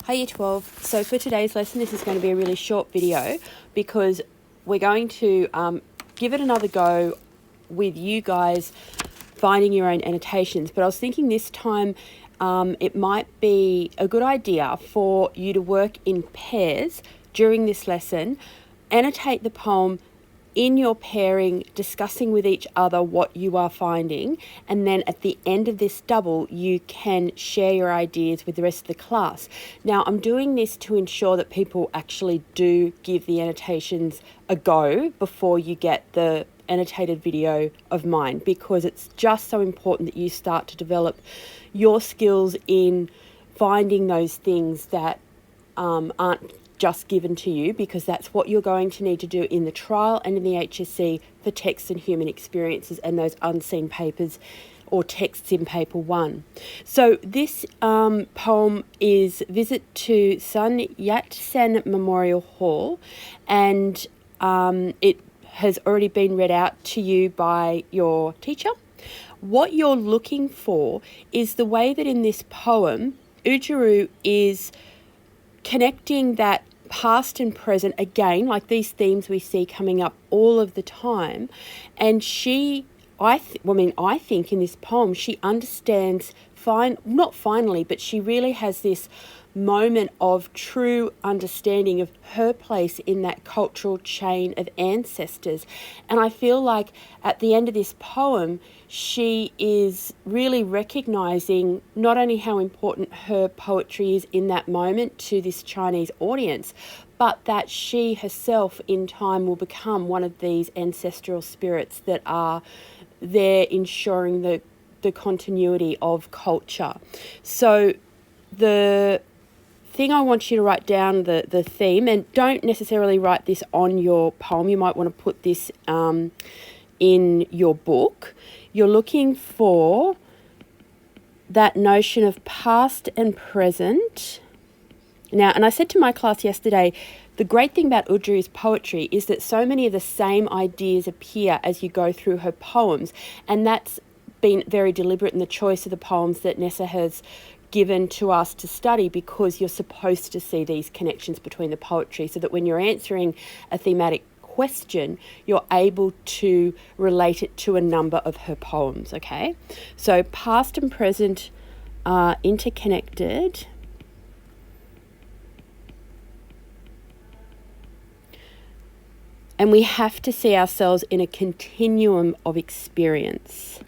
Hi Year 12. So for today's lesson, this is going to be a really short video because we're going to give it another go with you guys finding your own annotations. But I was thinking this time it might be a good idea for you to work in pairs during this lesson, annotate the poem in your pairing, discussing with each other what you are finding, and then at the end of this double you can share your ideas with the rest of the class. Now I'm doing this to ensure that people actually do give the annotations a go before you get the annotated video of mine, because it's just so important that you start to develop your skills in finding those things that aren't just given to you, because that's what you're going to need to do in the trial and in the HSC for text and human experiences and those unseen papers or texts in paper 1. So this poem is Visit to Sun Yat-Sen Memorial Hall, and it has already been read out to you by your teacher. What you're looking for is the way that in this poem Ujuru is connecting that past and present again, like these themes we see coming up all of the time. And I think in this poem she understands not finally, but she really has this moment of true understanding of her place in that cultural chain of ancestors. And I feel like at the end of this poem she is really recognizing not only how important her poetry is in that moment to this Chinese audience, but that she herself in time will become one of these ancestral spirits that are there ensuring the continuity of culture. So the thing I want you to write down, the theme, and don't necessarily write this on your poem, you might want to put this in your book. You're looking for that notion of past and present. Now, and I said to my class yesterday, the great thing about Ujuru's poetry is that so many of the same ideas appear as you go through her poems, and that's been very deliberate in the choice of the poems that Nessa has given to us to study, because you're supposed to see these connections between the poetry so that when you're answering a thematic question, you're able to relate it to a number of her poems, okay? So past and present are interconnected. And we have to see ourselves in a continuum of experience.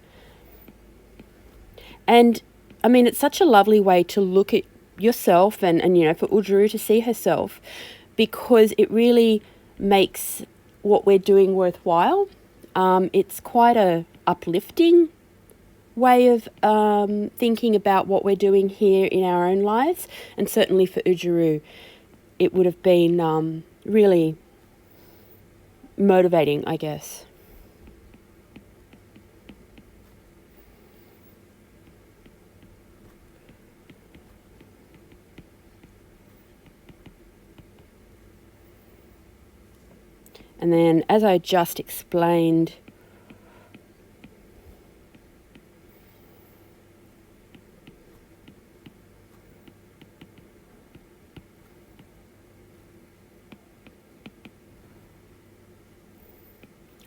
And I mean, it's such a lovely way to look at yourself and for Ujuru to see herself, because it really makes what we're doing worthwhile. It's quite a uplifting way of thinking about what we're doing here in our own lives. And certainly for Ujuru, it would have been really motivating, I guess. And then, as I just explained,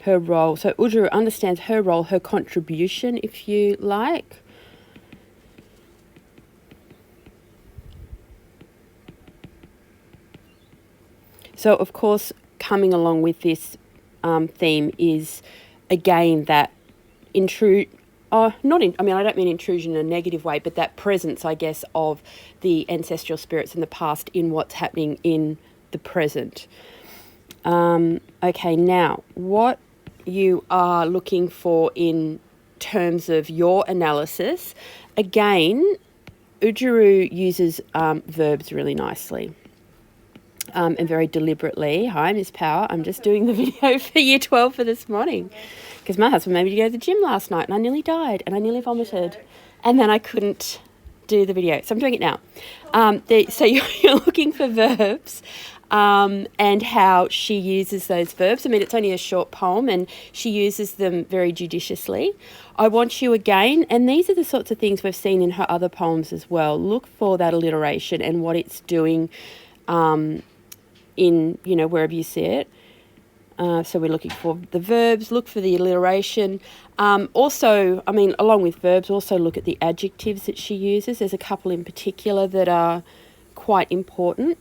her role. So Ujuru understands her role, her contribution, if you like. So, of course, coming along with this theme is, again, that I don't mean intrusion in a negative way, but that presence, I guess, of the ancestral spirits in the past in what's happening in the present. Okay, now, what you are looking for in terms of your analysis, again, Ujuru uses verbs really nicely. And very deliberately. Hi, Miss Power. I'm just doing the video for Year 12 for this morning, because my husband made me go to the gym last night and I nearly died and I nearly vomited, and then I couldn't do the video. So I'm doing it now. So you're looking for verbs and how she uses those verbs. I mean, it's only a short poem and she uses them very judiciously. I want you again, and these are the sorts of things we've seen in her other poems as well. Look for that alliteration and what it's doing in, wherever you see it. So we're looking for the verbs, look for the alliteration. Also, I mean, along with verbs, also look at the adjectives that she uses. There's a couple in particular that are quite important.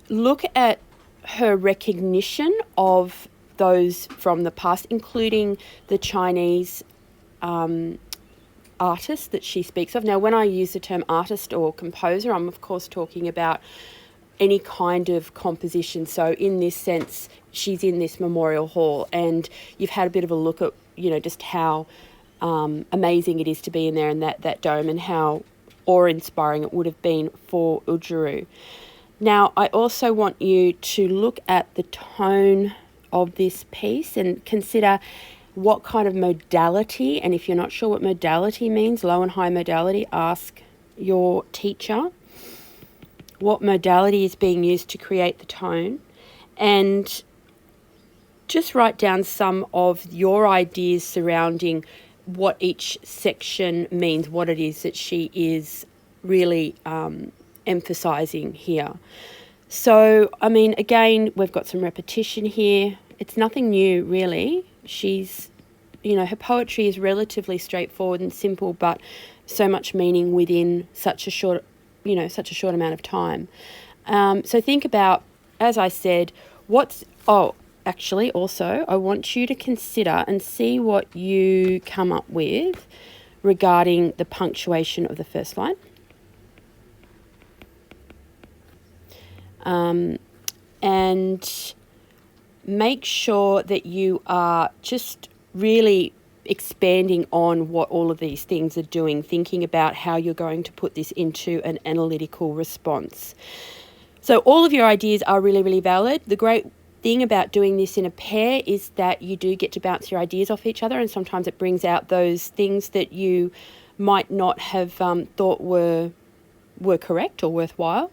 Look at her recognition of those from the past, including the Chinese artist that she speaks of. Now, when I use the term artist or composer, I'm of course talking about any kind of composition. So in this sense, she's in this memorial hall and you've had a bit of a look at, just how amazing it is to be in there and that dome, and how awe-inspiring it would have been for Ujuru. Now, I also want you to look at the tone of this piece and consider what kind of modality, and if you're not sure what modality means, low and high modality, ask your teacher what modality is being used to create the tone, and just write down some of your ideas surrounding what each section means, what it is that she is really emphasising here. So, I mean, again, we've got some repetition here. It's nothing new, really. She's, her poetry is relatively straightforward and simple, but so much meaning within such a short amount of time. So think about, as I said, also, I want you to consider and see what you come up with regarding the punctuation of the first line. And make sure that you are just really expanding on what all of these things are doing, thinking about how you're going to put this into an analytical response. So all of your ideas are really, really valid. The great thing about doing this in a pair is that you do get to bounce your ideas off each other, and sometimes it brings out those things that you might not have thought were correct or worthwhile.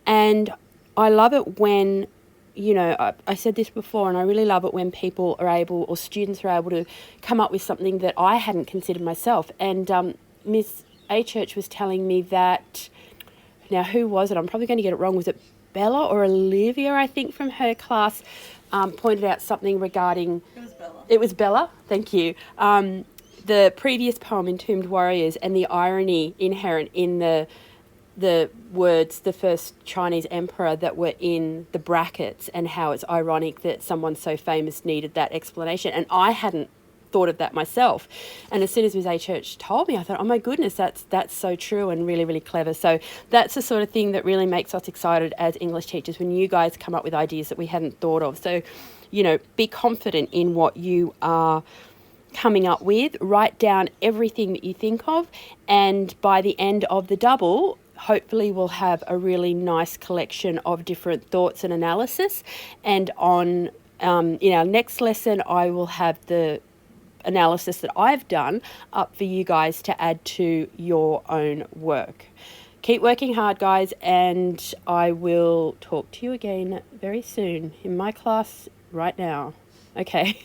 And I love it when, I said this before, and I really love it when people are able, or students are able to come up with something that I hadn't considered myself. And Miss A. Church was telling me that, now who was it? I'm probably going to get it wrong. Was it Bella or Olivia, I think, from her class, pointed out something regarding... It was Bella. It was Bella, thank you. The previous poem, Entombed Warriors, and the irony inherent in the words, the first Chinese emperor, that were in the brackets, and how it's ironic that someone so famous needed that explanation. And I hadn't thought of that myself. And as soon as Ms. A. Church told me, I thought, oh my goodness, that's so true and really, really clever. So that's the sort of thing that really makes us excited as English teachers, when you guys come up with ideas that we hadn't thought of. So, be confident in what you are coming up with. Write down everything that you think of, and by the end of the double, hopefully we'll have a really nice collection of different thoughts and analysis. And in our next lesson, I will have the analysis that I've done up for you guys to add to your own work. Keep working hard, guys, and I will talk to you again very soon in my class right now. Okay.